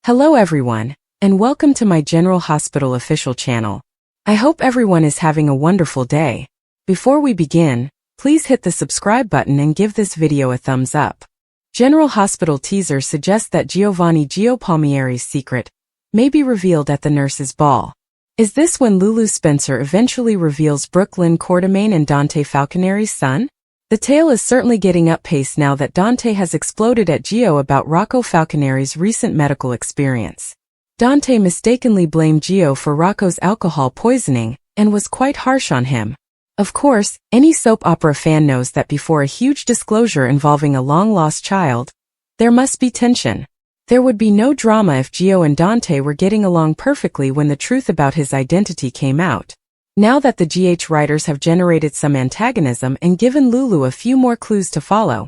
Hello everyone, and welcome to my General Hospital official channel. I hope everyone is having a wonderful day. Before we begin, please hit the subscribe button and give this video a thumbs up. General Hospital teaser suggests that Giovanni Gio Palmieri's secret may be revealed at the nurses' ball. Is this when Lulu Spencer eventually reveals Brooklyn Quartermain and Dante Falconeri's son? The tale is certainly getting up pace now that Dante has exploded at Gio about Rocco Falconeri's recent medical experience. Dante mistakenly blamed Gio for Rocco's alcohol poisoning and was quite harsh on him. Of course, any soap opera fan knows that before a huge disclosure involving a long-lost child, there must be tension. There would be no drama if Gio and Dante were getting along perfectly when the truth about his identity came out. Now that the GH writers have generated some antagonism and given Lulu a few more clues to follow,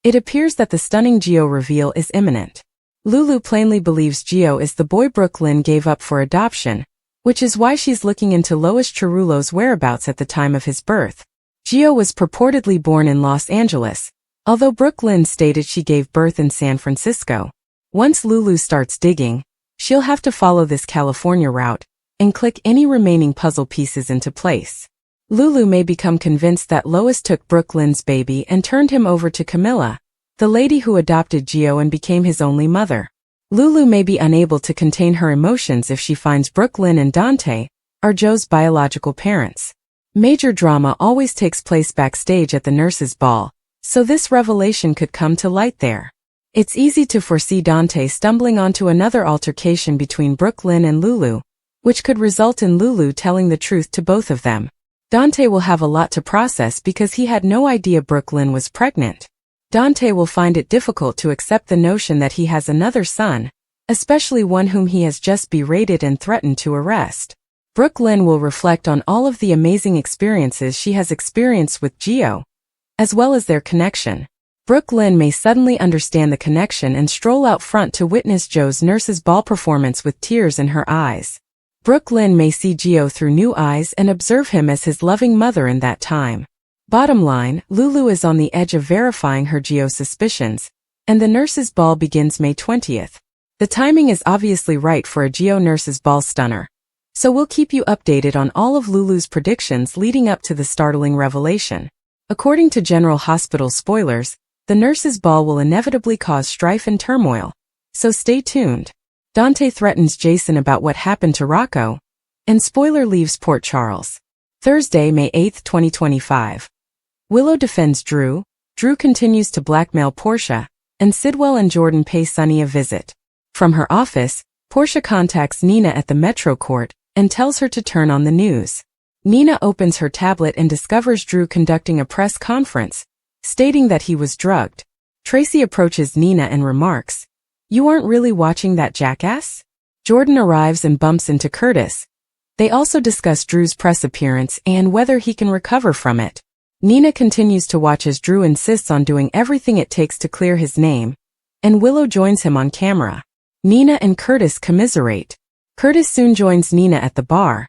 it appears that the stunning Gio reveal is imminent. Lulu plainly believes Gio is the boy Brooklyn gave up for adoption, which is why she's looking into Lois Cerullo's whereabouts at the time of his birth. Gio was purportedly born in Los Angeles, although Brooklyn stated she gave birth in San Francisco. Once Lulu starts digging, she'll have to follow this California route and click any remaining puzzle pieces into place. Lulu may become convinced that Lois took Brooklyn's baby and turned him over to Camilla, the lady who adopted Gio and became his only mother. Lulu may be unable to contain her emotions if she finds Brooklyn and Dante are Joe's biological parents. Major drama always takes place backstage at the nurses' ball, so this revelation could come to light there. It's easy to foresee Dante stumbling onto another altercation between Brooklyn and Lulu, which could result in Lulu telling the truth to both of them. Dante will have a lot to process because he had no idea Brooklyn was pregnant. Dante will find it difficult to accept the notion that he has another son, especially one whom he has just berated and threatened to arrest. Brooklyn will reflect on all of the amazing experiences she has experienced with Gio, as well as their connection. Brooklyn may suddenly understand the connection and stroll out front to witness Joe's nurses' ball performance with tears in her eyes. Brooklyn may see Gio through new eyes and observe him as his loving mother in that time. Bottom line, Lulu is on the edge of verifying her Gio suspicions, and the nurses' ball begins May 20th. The timing is obviously right for a Gio nurses' ball stunner, so we'll keep you updated on all of Lulu's predictions leading up to the startling revelation. According to General Hospital spoilers, the nurses' ball will inevitably cause strife and turmoil, so stay tuned. Dante threatens Jason about what happened to Rocco, and spoiler leaves Port Charles. Thursday, May 8, 2025. Willow defends Drew, Drew continues to blackmail Portia, and Sidwell and Jordan pay Sunny a visit. From her office, Portia contacts Nina at the Metro Court and tells her to turn on the news. Nina opens her tablet and discovers Drew conducting a press conference, stating that he was drugged. Tracy approaches Nina and remarks, "You aren't really watching that jackass?" Jordan arrives and bumps into Curtis. They also discuss Drew's press appearance and whether he can recover from it. Nina continues to watch as Drew insists on doing everything it takes to clear his name, and Willow joins him on camera. Nina and Curtis commiserate. Curtis soon joins Nina at the bar,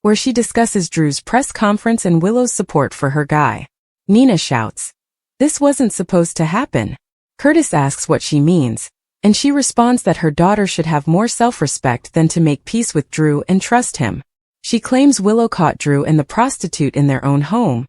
where she discusses Drew's press conference and Willow's support for her guy. Nina shouts, "This wasn't supposed to happen." Curtis asks what she means, and she responds that her daughter should have more self-respect than to make peace with Drew and trust him. She claims Willow caught Drew and the prostitute in their own home,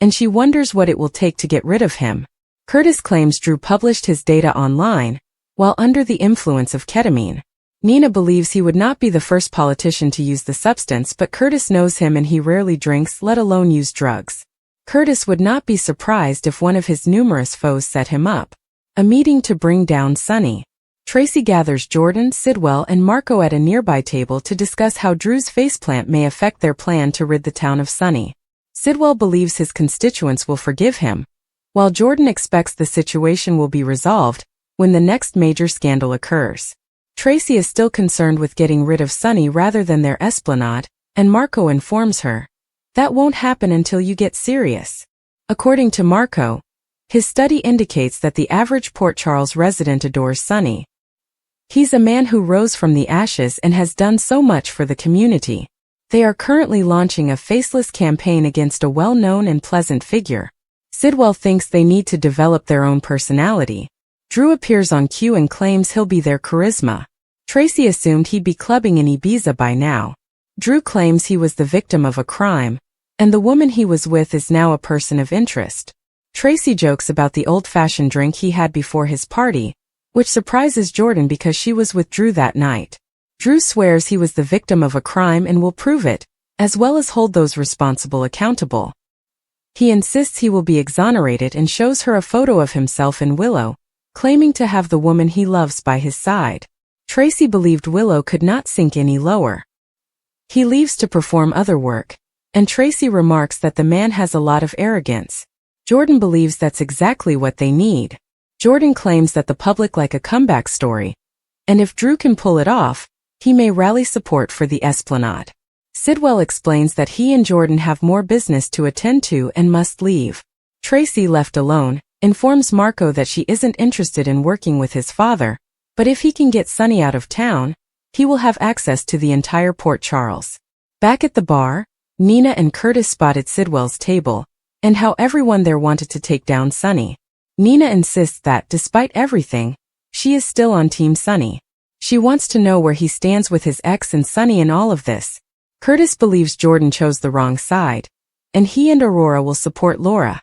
and she wonders what it will take to get rid of him. Curtis claims Drew published his data online, while under the influence of ketamine. Nina believes he would not be the first politician to use the substance, but Curtis knows him and he rarely drinks, let alone use drugs. Curtis would not be surprised if one of his numerous foes set him up. A meeting to bring down Sunny. Tracy gathers Jordan, Sidwell, and Marco at a nearby table to discuss how Drew's faceplant may affect their plan to rid the town of Sunny. Sidwell believes his constituents will forgive him, while Jordan expects the situation will be resolved when the next major scandal occurs. Tracy is still concerned with getting rid of Sunny rather than their esplanade, and Marco informs her, "That won't happen until you get serious." According to Marco, his study indicates that the average Port Charles resident adores Sunny. He's a man who rose from the ashes and has done so much for the community. They are currently launching a faceless campaign against a well-known and pleasant figure. Sidwell thinks they need to develop their own personality. Drew appears on cue and claims he'll be their charisma. Tracy assumed he'd be clubbing in Ibiza by now. Drew claims he was the victim of a crime, and the woman he was with is now a person of interest. Tracy jokes about the old-fashioned drink he had before his party, which surprises Jordan because she was with Drew that night. Drew swears he was the victim of a crime and will prove it, as well as hold those responsible accountable. He insists he will be exonerated and shows her a photo of himself in Willow, claiming to have the woman he loves by his side. Tracy believed Willow could not sink any lower. He leaves to perform other work, and Tracy remarks that the man has a lot of arrogance. Jordan believes that's exactly what they need. Jordan claims that the public like a comeback story, and if Drew can pull it off, he may rally support for the Esplanade. Sidwell explains that he and Jordan have more business to attend to and must leave. Tracy, left alone, informs Marco that she isn't interested in working with his father, but if he can get Sonny out of town, he will have access to the entire Port Charles. Back at the bar, Nina and Curtis spotted Sidwell's table, and how everyone there wanted to take down Sonny. Nina insists that, despite everything, she is still on Team Sonny. She wants to know where he stands with his ex and Sonny in all of this. Curtis believes Jordan chose the wrong side, and he and Aurora will support Laura,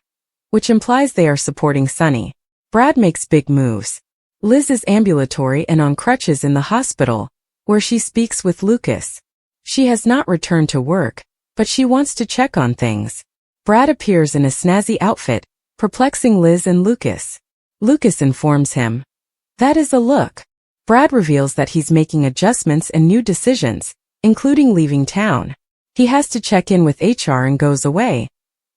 which implies they are supporting Sonny. Brad makes big moves. Liz is ambulatory and on crutches in the hospital, where she speaks with Lucas. She has not returned to work, but she wants to check on things. Brad appears in a snazzy outfit, perplexing Liz and Lucas. Lucas informs him, "That is a look." Brad reveals that he's making adjustments and new decisions, including leaving town. He has to check in with HR and goes away,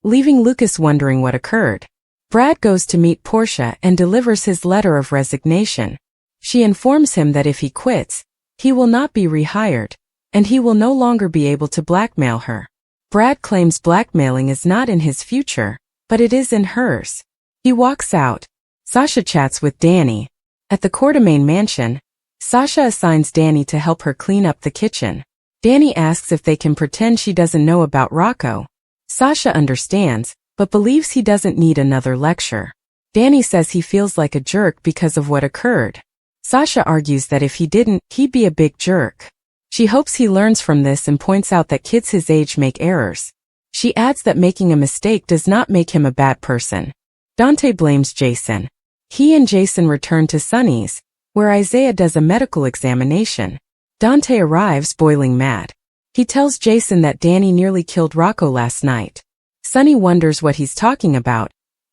leaving Lucas wondering what occurred. Brad goes to meet Portia and delivers his letter of resignation. She informs him that if he quits, he will not be rehired, and he will no longer be able to blackmail her. Brad claims blackmailing is not in his future, but it is in hers. He walks out. Sasha chats with Danny. At the Quartermain mansion, Sasha assigns Danny to help her clean up the kitchen. Danny asks if they can pretend she doesn't know about Rocco. Sasha understands, but believes he doesn't need another lecture. Danny says he feels like a jerk because of what occurred. Sasha argues that if he didn't, he'd be a big jerk. She hopes he learns from this and points out that kids his age make errors. She adds that making a mistake does not make him a bad person. Dante blames Jason. He and Jason return to Sonny's, where Isaiah does a medical examination. Dante arrives boiling mad. He tells Jason that Danny nearly killed Rocco last night. Sonny wonders what he's talking about,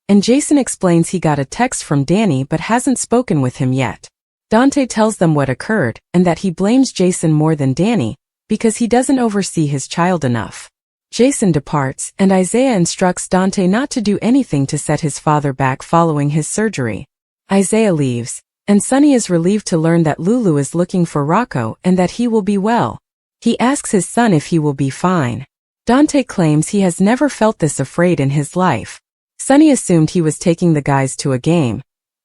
and Jason explains he got a text from Danny but hasn't spoken with him yet. Dante tells them what occurred and that he blames Jason more than Danny because he doesn't oversee his child enough. Jason departs and Isaiah instructs Dante not to do anything to set his father back following his surgery. Isaiah leaves, and Sonny is relieved to learn that Lulu is looking for Rocco and that he will be well. He asks his son if he will be fine. Dante claims he has never felt this afraid in his life. Sonny assumed he was taking the guys to a game,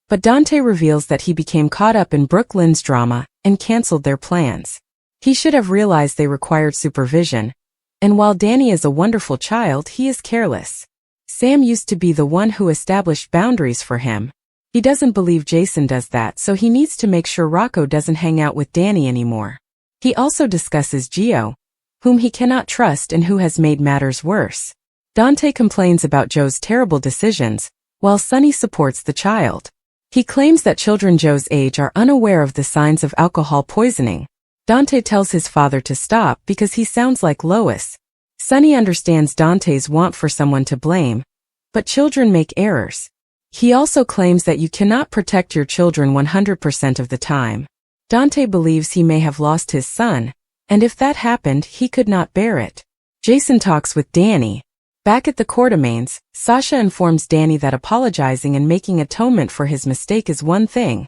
but Dante reveals that he became caught up in Brooklyn's drama and canceled their plans. He should have realized they required supervision, and while Danny is a wonderful child, he is careless. Sam used to be the one who established boundaries for him. He doesn't believe Jason does that, so he needs to make sure Rocco doesn't hang out with Danny anymore. He also discusses Gio, whom he cannot trust and who has made matters worse. Dante complains about Joe's terrible decisions, while Sonny supports the child. He claims that children Joe's age are unaware of the signs of alcohol poisoning. Dante tells his father to stop because he sounds like Lois. Sonny understands Dante's want for someone to blame, but children make errors. He also claims that you cannot protect your children 100% of the time. Dante believes he may have lost his son, and if that happened, he could not bear it. Jason talks with Danny. Back at the Quartermains, Sasha informs Danny that apologizing and making atonement for his mistake is one thing,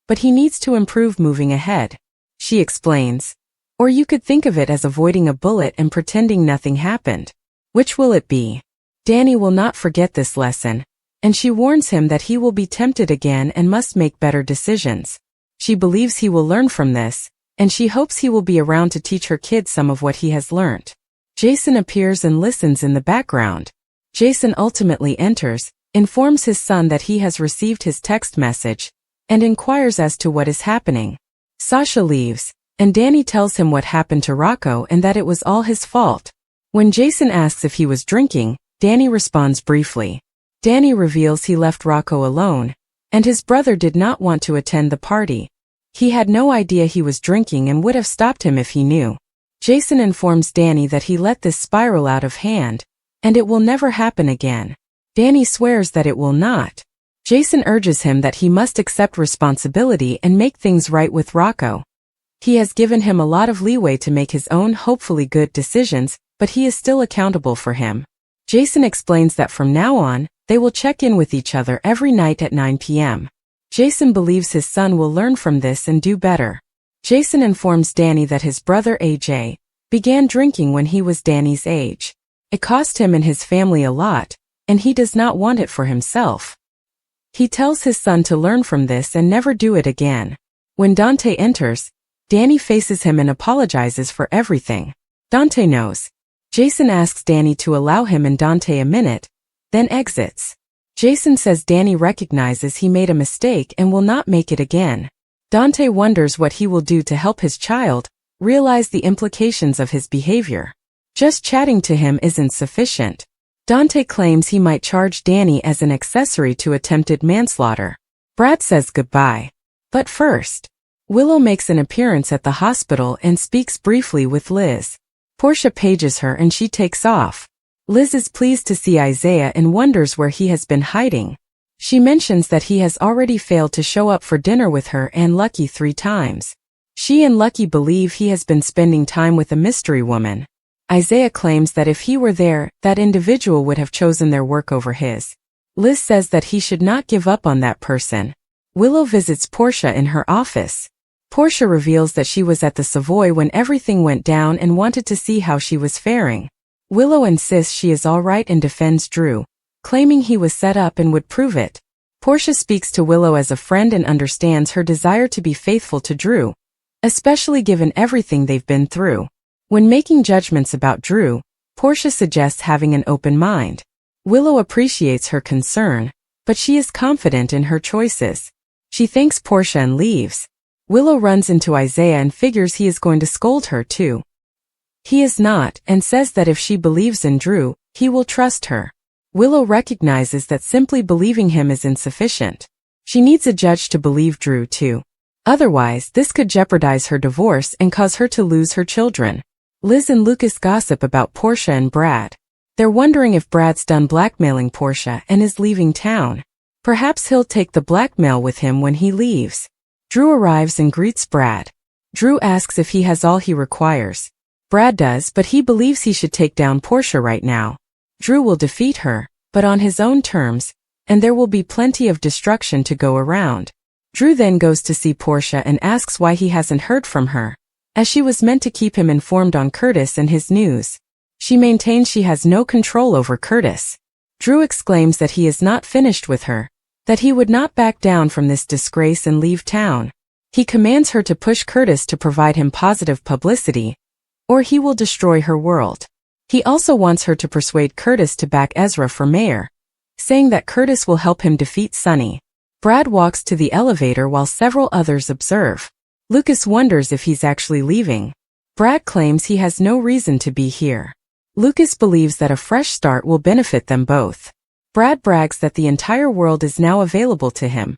but he needs to improve moving ahead. She explains, or you could think of it as avoiding a bullet and pretending nothing happened. Which will it be? Danny will not forget this lesson, and she warns him that he will be tempted again and must make better decisions. She believes he will learn from this, and she hopes he will be around to teach her kids some of what he has learned. Jason appears and listens in the background. Jason ultimately enters, informs his son that he has received his text message, and inquires as to what is happening. Sasha leaves, and Danny tells him what happened to Rocco and that it was all his fault. When Jason asks if he was drinking, Danny responds briefly. Danny reveals he left Rocco alone, and his brother did not want to attend the party. He had no idea he was drinking and would have stopped him if he knew. Jason informs Danny that he let this spiral out of hand, and it will never happen again. Danny swears that it will not. Jason urges him that he must accept responsibility and make things right with Rocco. He has given him a lot of leeway to make his own hopefully good decisions, but he is still accountable for him. Jason explains that from now on, they will check in with each other every night at 9 p.m. Jason believes his son will learn from this and do better. Jason informs Danny that his brother AJ began drinking when he was Danny's age. It cost him and his family a lot, and he does not want it for himself. He tells his son to learn from this and never do it again. When Dante enters, Danny faces him and apologizes for everything. Dante knows. Jason asks Danny to allow him and Dante a minute, then exits. Jason says Danny recognizes he made a mistake and will not make it again. Dante wonders what he will do to help his child realize the implications of his behavior. Just chatting to him isn't sufficient. Dante claims he might charge Danny as an accessory to attempted manslaughter. Brad says goodbye. But first, Willow makes an appearance at the hospital and speaks briefly with Liz. Portia pages her and she takes off. Liz is pleased to see Isaiah and wonders where he has been hiding. She mentions that he has already failed to show up for dinner with her and Lucky 3 times. She and Lucky believe he has been spending time with a mystery woman. Isaiah claims that if he were there, that individual would have chosen their work over his. Liz says that he should not give up on that person. Willow visits Portia in her office. Portia reveals that she was at the Savoy when everything went down and wanted to see how she was faring. Willow insists she is all right and defends Drew, claiming he was set up and would prove it. Portia speaks to Willow as a friend and understands her desire to be faithful to Drew, especially given everything they've been through. When making judgments about Drew, Portia suggests having an open mind. Willow appreciates her concern, but she is confident in her choices. She thanks Portia and leaves. Willow runs into Isaiah and figures he is going to scold her too. He is not, and says that if she believes in Drew, he will trust her. Willow recognizes that simply believing him is insufficient. She needs a judge to believe Drew too. Otherwise, this could jeopardize her divorce and cause her to lose her children. Liz and Lucas gossip about Portia and Brad. They're wondering if Brad's done blackmailing Portia and is leaving town. Perhaps he'll take the blackmail with him when he leaves. Drew arrives and greets Brad. Drew asks if he has all he requires. Brad does, but he believes he should take down Portia right now. Drew will defeat her, but on his own terms, and there will be plenty of destruction to go around. Drew then goes to see Portia and asks why he hasn't heard from her, as she was meant to keep him informed on Curtis and his news. She maintains she has no control over Curtis. Drew exclaims that he is not finished with her, that he would not back down from this disgrace and leave town. He commands her to push Curtis to provide him positive publicity, or he will destroy her world. He also wants her to persuade Curtis to back Ezra for mayor, saying that Curtis will help him defeat Sonny. Brad walks to the elevator while several others observe. Lucas wonders if he's actually leaving. Brad claims he has no reason to be here. Lucas believes that a fresh start will benefit them both. Brad brags that the entire world is now available to him,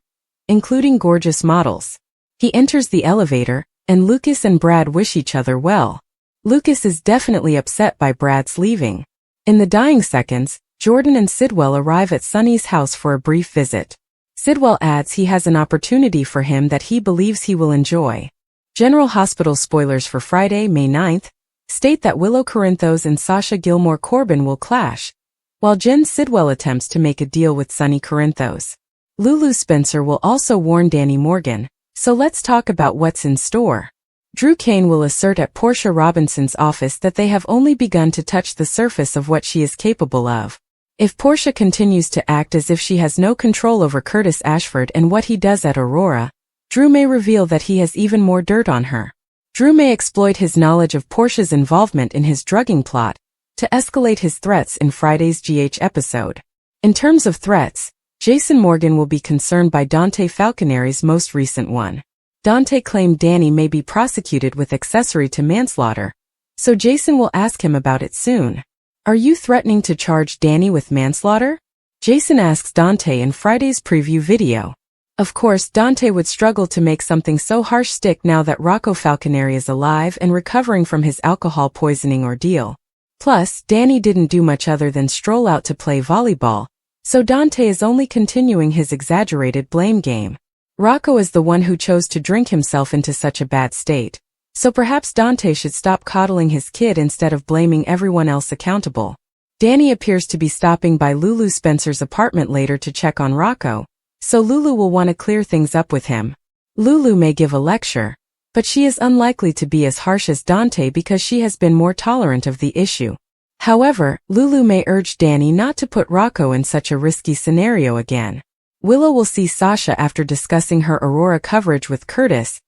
including gorgeous models. He enters the elevator, and Lucas and Brad wish each other well. Lucas is definitely upset by Brad's leaving. In the dying seconds, Jordan and Sidwell arrive at Sonny's house for a brief visit. Sidwell adds he has an opportunity for him that he believes he will enjoy. General Hospital spoilers for Friday, May 9th, state that Willow Corinthos and Sasha Gilmore Corbin will clash, while Jen Sidwell attempts to make a deal with Sonny Corinthos. Lulu Spencer will also warn Danny Morgan, so let's talk about what's in store. Drew Kane will assert at Portia Robinson's office that they have only begun to touch the surface of what she is capable of. If Portia continues to act as if she has no control over Curtis Ashford and what he does at Aurora, Drew may reveal that he has even more dirt on her. Drew may exploit his knowledge of Portia's involvement in his drugging plot to escalate his threats in Friday's GH episode. In terms of threats, Jason Morgan will be concerned by Dante Falconeri's most recent one. Dante claimed Danny may be prosecuted with accessory to manslaughter, so Jason will ask him about it soon. Are you threatening to charge Danny with manslaughter? Jason asks Dante in Friday's preview video. Of course, Dante would struggle to make something so harsh stick now that Rocco Falconeri is alive and recovering from his alcohol poisoning ordeal. Plus, Danny didn't do much other than stroll out to play volleyball, so Dante is only continuing his exaggerated blame game. Rocco is the one who chose to drink himself into such a bad state, so perhaps Dante should stop coddling his kid instead of blaming everyone else accountable. Danny appears to be stopping by Lulu Spencer's apartment later to check on Rocco, so Lulu will want to clear things up with him. Lulu may give a lecture, but she is unlikely to be as harsh as Dante because she has been more tolerant of the issue. However, Lulu may urge Danny not to put Rocco in such a risky scenario again. Willow will see Sasha after discussing her Aurora coverage with Curtis,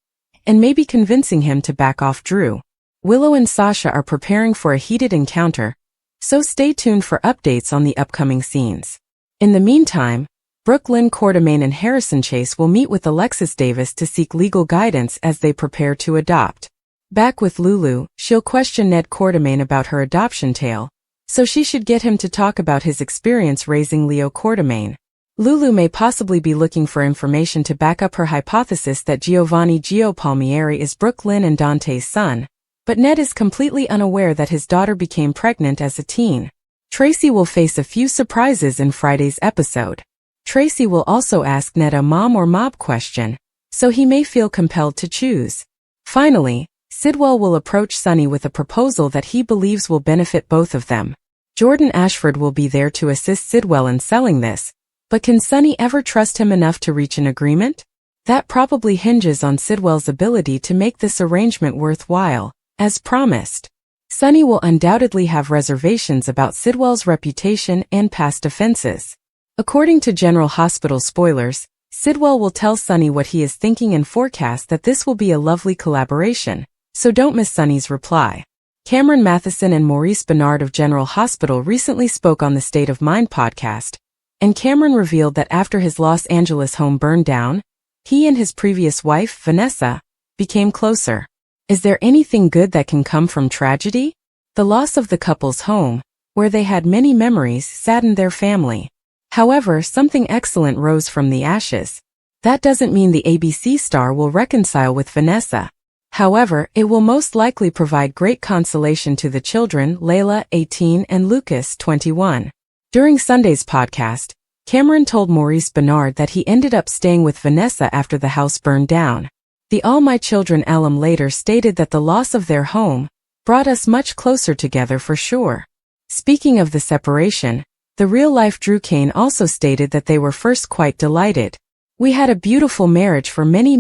and maybe convincing him to back off Drew. Willow and Sasha are preparing for a heated encounter, so stay tuned for updates on the upcoming scenes. In the meantime, Brooke Lynn Quartermaine and Harrison Chase will meet with Alexis Davis to seek legal guidance as they prepare to adopt. Back with Lulu, she'll question Ned Quartermaine about her adoption tale, so she should get him to talk about his experience raising Leo Quartermaine. Lulu may possibly be looking for information to back up her hypothesis that Giovanni Gio Palmieri is Brooke Lynn and Dante's son, but Ned is completely unaware that his daughter became pregnant as a teen. Tracy will face a few surprises in Friday's episode. Tracy will also ask Ned a mom or mob question, so he may feel compelled to choose. Finally, Sidwell will approach Sonny with a proposal that he believes will benefit both of them. Jordan Ashford will be there to assist Sidwell in selling this, but can Sonny ever trust him enough to reach an agreement? That probably hinges on Sidwell's ability to make this arrangement worthwhile, as promised. Sonny will undoubtedly have reservations about Sidwell's reputation and past offenses. According to General Hospital spoilers, Sidwell will tell Sonny what he is thinking and forecast that this will be a lovely collaboration, so don't miss Sonny's reply. Cameron Matheson and Maurice Bernard of General Hospital recently spoke on the State of Mind podcast, and Cameron revealed that after his Los Angeles home burned down, he and his previous wife, Vanessa, became closer. Is there anything good that can come from tragedy? The loss of the couple's home, where they had many memories, saddened their family. However, something excellent rose from the ashes. That doesn't mean the ABC star will reconcile with Vanessa. However, it will most likely provide great consolation to the children, Layla, 18, and Lucas, 21. During Sunday's podcast, Cameron told Maurice Bernard that he ended up staying with Vanessa after the house burned down. The All My Children alum later stated that the loss of their home brought us much closer together for sure. Speaking of the separation, the real-life Drew Kane also stated that they were first quite delighted. "We had a beautiful marriage for many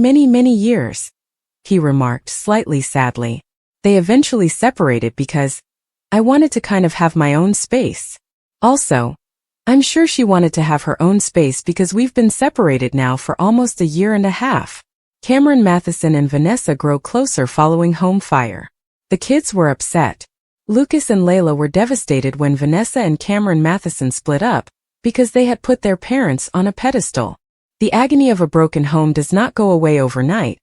years," he remarked slightly sadly. "They eventually separated because I wanted to kind of have my own space. Also, I'm sure she wanted to have her own space because we've been separated now for almost a year and a half." Cameron Matheson and Vanessa grow closer following home fire. The kids were upset. Lucas and Layla were devastated when Vanessa and Cameron Matheson split up, because they had put their parents on a pedestal. The agony of a broken home does not go away overnight,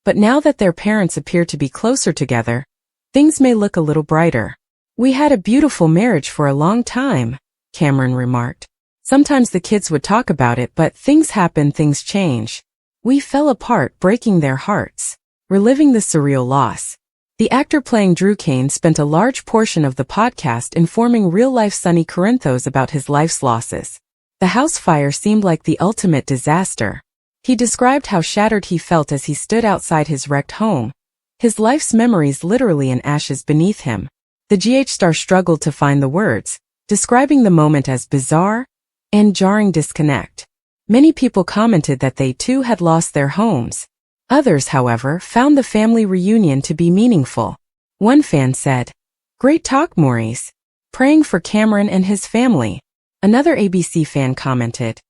but now that their parents appear to be closer together, things may look a little brighter. "We had a beautiful marriage for a long time," Cameron remarked. "Sometimes the kids would talk about it, but things happen, things change. We fell apart, breaking their hearts." Reliving the surreal loss. The actor playing Drew Kane spent a large portion of the podcast informing real-life Sonny Corinthos about his life's losses. The house fire seemed like the ultimate disaster. He described how shattered he felt as he stood outside his wrecked home, his life's memories literally in ashes beneath him. The GH star struggled to find the words, describing the moment as bizarre and jarring disconnect. Many people commented that they too had lost their homes. Others, however, found the family reunion to be meaningful. One fan said, "Great talk, Maurice. Praying for Cameron and his family." Another ABC fan commented,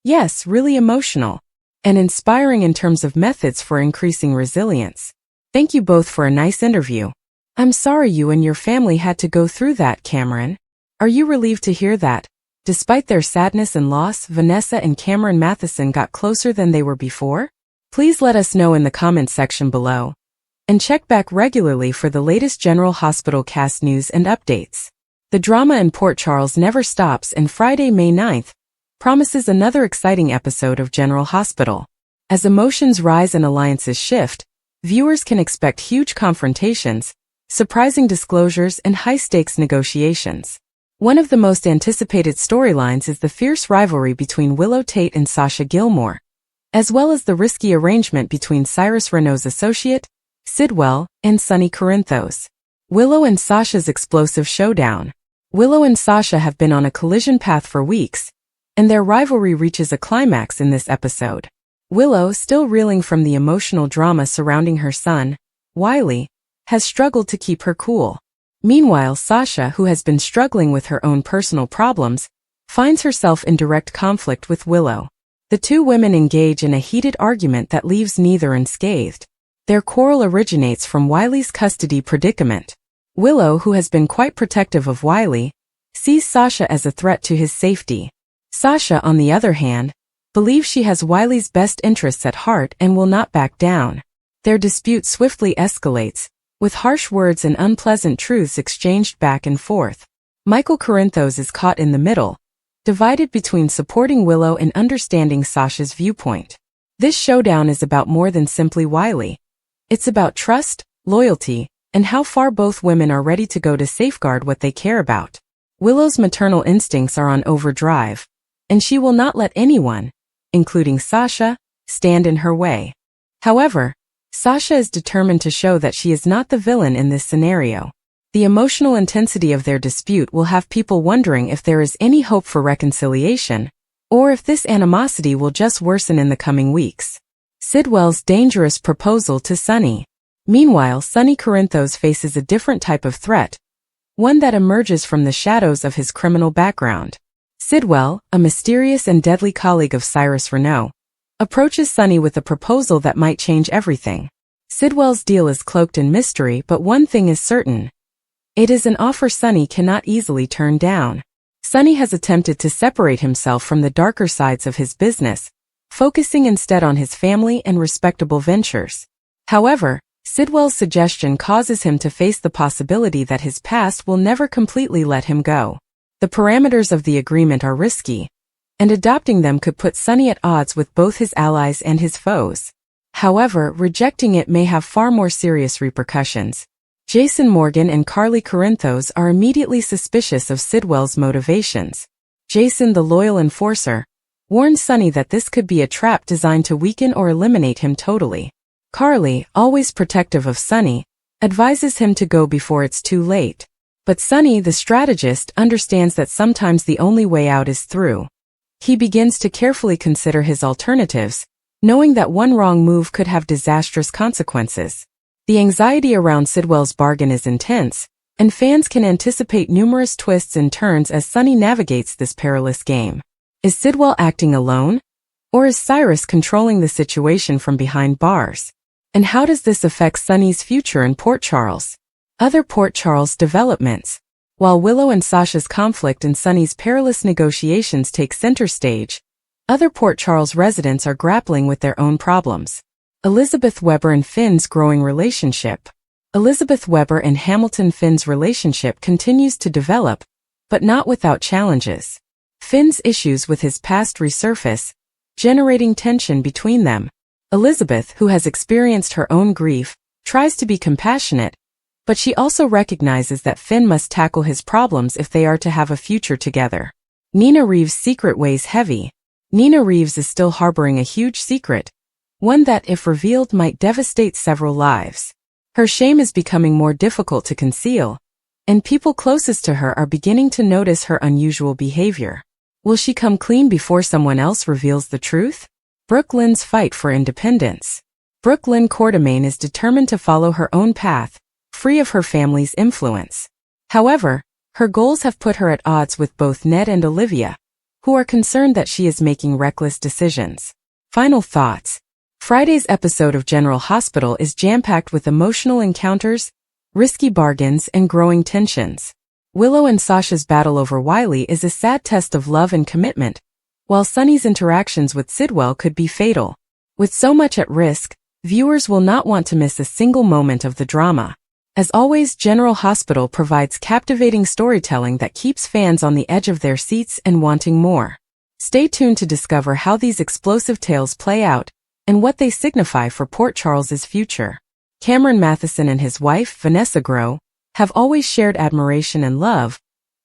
"Yes, really emotional and inspiring in terms of methods for increasing resilience. Thank you both for a nice interview. I'm sorry you and your family had to go through that, Cameron. Are you relieved to hear that, despite their sadness and loss, Vanessa and Cameron Matheson got closer than they were before?" Please let us know in the comments section below. And check back regularly for the latest General Hospital cast news and updates. The drama in Port Charles never stops, and Friday, May 9th, promises another exciting episode of General Hospital. As emotions rise and alliances shift, viewers can expect huge confrontations, surprising disclosures, and high-stakes negotiations. One of the most anticipated storylines is the fierce rivalry between Willow Tate and Sasha Gilmore, as well as the risky arrangement between Cyrus Renault's associate, Sidwell, and Sonny Corinthos. Willow and Sasha's explosive showdown. Willow and Sasha have been on a collision path for weeks, and their rivalry reaches a climax in this episode. Willow, still reeling from the emotional drama surrounding her son, Wiley, has struggled to keep her cool. Meanwhile, Sasha, who has been struggling with her own personal problems, finds herself in direct conflict with Willow. The two women engage in a heated argument that leaves neither unscathed. Their quarrel originates from Wiley's custody predicament. Willow, who has been quite protective of Wiley, sees Sasha as a threat to his safety. Sasha, on the other hand, believes she has Wiley's best interests at heart and will not back down. Their dispute swiftly escalates, with harsh words and unpleasant truths exchanged back and forth. Michael Corinthos is caught in the middle, divided between supporting Willow and understanding Sasha's viewpoint. This showdown is about more than simply Wiley. It's about trust, loyalty, and how far both women are ready to go to safeguard what they care about. Willow's maternal instincts are on overdrive, and she will not let anyone, including Sasha, stand in her way. However, Sasha is determined to show that she is not the villain in this scenario. The emotional intensity of their dispute will have people wondering if there is any hope for reconciliation, or if this animosity will just worsen in the coming weeks. Sidwell's dangerous proposal to Sonny. Meanwhile, Sonny Corinthos faces a different type of threat, one that emerges from the shadows of his criminal background. Sidwell, a mysterious and deadly colleague of Cyrus Renault, approaches Sonny with a proposal that might change everything. Sidwell's deal is cloaked in mystery, but one thing is certain. It is an offer Sonny cannot easily turn down. Sonny has attempted to separate himself from the darker sides of his business, focusing instead on his family and respectable ventures. However, Sidwell's suggestion causes him to face the possibility that his past will never completely let him go. The parameters of the agreement are risky, and adopting them could put Sonny at odds with both his allies and his foes. However, rejecting it may have far more serious repercussions. Jason Morgan and Carly Corinthos are immediately suspicious of Sidwell's motivations. Jason, the loyal enforcer, warns Sonny that this could be a trap designed to weaken or eliminate him totally. Carly, always protective of Sonny, advises him to go before it's too late. But Sonny, the strategist, understands that sometimes the only way out is through. He begins to carefully consider his alternatives, knowing that one wrong move could have disastrous consequences. The anxiety around Sidwell's bargain is intense, and fans can anticipate numerous twists and turns as Sonny navigates this perilous game. Is Sidwell acting alone? Or is Cyrus controlling the situation from behind bars? And how does this affect Sonny's future in Port Charles? Other Port Charles developments. While Willow and Sasha's conflict and Sonny's perilous negotiations take center stage, other Port Charles residents are grappling with their own problems. Elizabeth Weber and Finn's growing relationship. Elizabeth Weber and Hamilton Finn's relationship continues to develop, but not without challenges. Finn's issues with his past resurface, generating tension between them. Elizabeth, who has experienced her own grief, tries to be compassionate, but she also recognizes that Finn must tackle his problems if they are to have a future together. Nina Reeves' secret weighs heavy. Nina Reeves is still harboring a huge secret, one that, if revealed, might devastate several lives. Her shame is becoming more difficult to conceal, and people closest to her are beginning to notice her unusual behavior. Will she come clean before someone else reveals the truth? Brooke Lynn's fight for independence. Brooke Lynn Quartermain is determined to follow her own path, free of her family's influence. However, her goals have put her at odds with both Ned and Olivia, who are concerned that she is making reckless decisions. Final thoughts. Friday's episode of General Hospital is jam-packed with emotional encounters, risky bargains, and growing tensions. Willow and Sasha's battle over Wiley is a sad test of love and commitment, while Sonny's interactions with Sidwell could be fatal. With so much at risk, viewers will not want to miss a single moment of the drama. As always, General Hospital provides captivating storytelling that keeps fans on the edge of their seats and wanting more. Stay tuned to discover how these explosive tales play out and what they signify for Port Charles's future. Cameron Matheson and his wife, Vanessa Grow, have always shared admiration and love,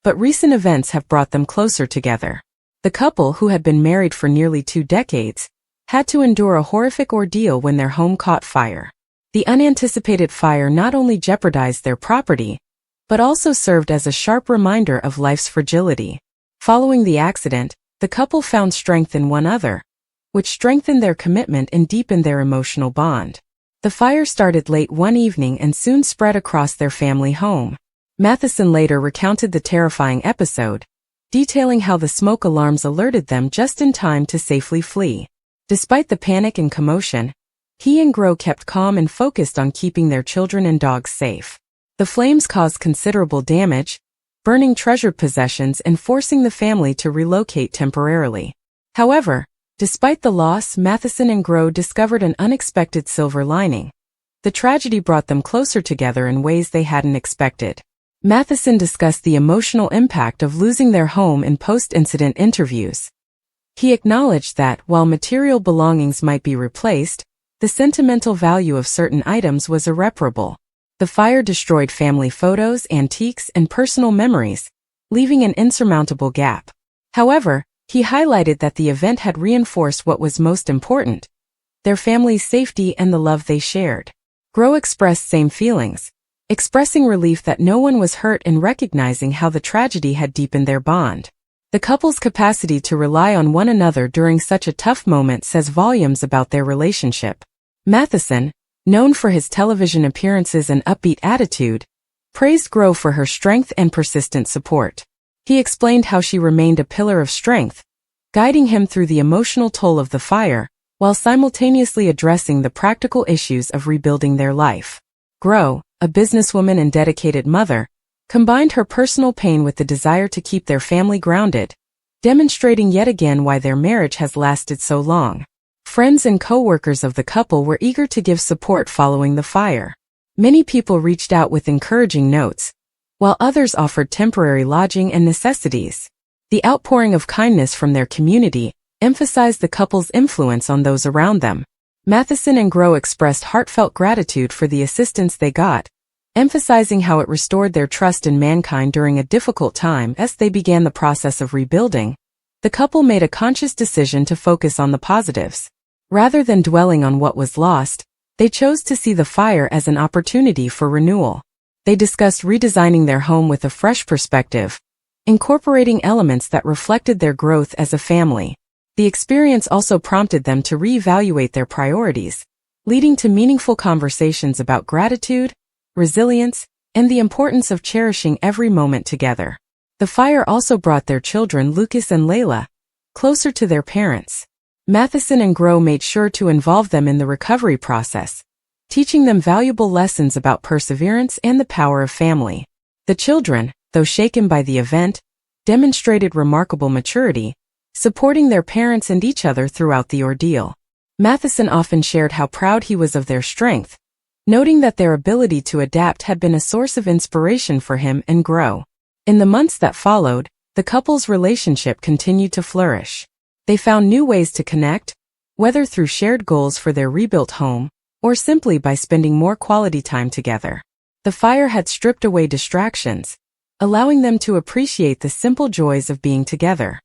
but recent events have brought them closer together. The couple, who had been married for nearly 2 decades, had to endure a horrific ordeal when their home caught fire. The unanticipated fire not only jeopardized their property, but also served as a sharp reminder of life's fragility. Following the accident, the couple found strength in one another, which strengthened their commitment and deepened their emotional bond. The fire started late one evening and soon spread across their family home. Matheson later recounted the terrifying episode, detailing how the smoke alarms alerted them just in time to safely flee. Despite the panic and commotion, he and Grow kept calm and focused on keeping their children and dogs safe. The flames caused considerable damage, burning treasured possessions and forcing the family to relocate temporarily. However, despite the loss, Matheson and Grow discovered an unexpected silver lining. The tragedy brought them closer together in ways they hadn't expected. Matheson discussed the emotional impact of losing their home in post-incident interviews. He acknowledged that, while material belongings might be replaced, the sentimental value of certain items was irreparable. The fire destroyed family photos, antiques, and personal memories, leaving an insurmountable gap. However, he highlighted that the event had reinforced what was most important: their family's safety and the love they shared. Grow expressed same feelings, expressing relief that no one was hurt and recognizing how the tragedy had deepened their bond. The couple's capacity to rely on one another during such a tough moment says volumes about their relationship. Matheson, known for his television appearances and upbeat attitude, praised Grow for her strength and persistent support. He explained how she remained a pillar of strength, guiding him through the emotional toll of the fire, while simultaneously addressing the practical issues of rebuilding their life. Grow, a businesswoman and dedicated mother, combined her personal pain with the desire to keep their family grounded, demonstrating yet again why their marriage has lasted so long. Friends and co-workers of the couple were eager to give support following the fire. Many people reached out with encouraging notes, while others offered temporary lodging and necessities. The outpouring of kindness from their community emphasized the couple's influence on those around them. Matheson and Grow expressed heartfelt gratitude for the assistance they got, emphasizing how it restored their trust in mankind during a difficult time. As they began the process of rebuilding, the couple made a conscious decision to focus on the positives. Rather than dwelling on what was lost, they chose to see the fire as an opportunity for renewal. They discussed redesigning their home with a fresh perspective, incorporating elements that reflected their growth as a family. The experience also prompted them to reevaluate their priorities, leading to meaningful conversations about gratitude, resilience, and the importance of cherishing every moment together. The fire also brought their children, Lucas and Layla, closer to their parents. Matheson and Grow made sure to involve them in the recovery process, teaching them valuable lessons about perseverance and the power of family. The children, though shaken by the event, demonstrated remarkable maturity, supporting their parents and each other throughout the ordeal. Matheson often shared how proud he was of their strength, noting that their ability to adapt had been a source of inspiration for him and Grow. In the months that followed, the couple's relationship continued to flourish. They found new ways to connect, whether through shared goals for their rebuilt home, or simply by spending more quality time together. The fire had stripped away distractions, allowing them to appreciate the simple joys of being together.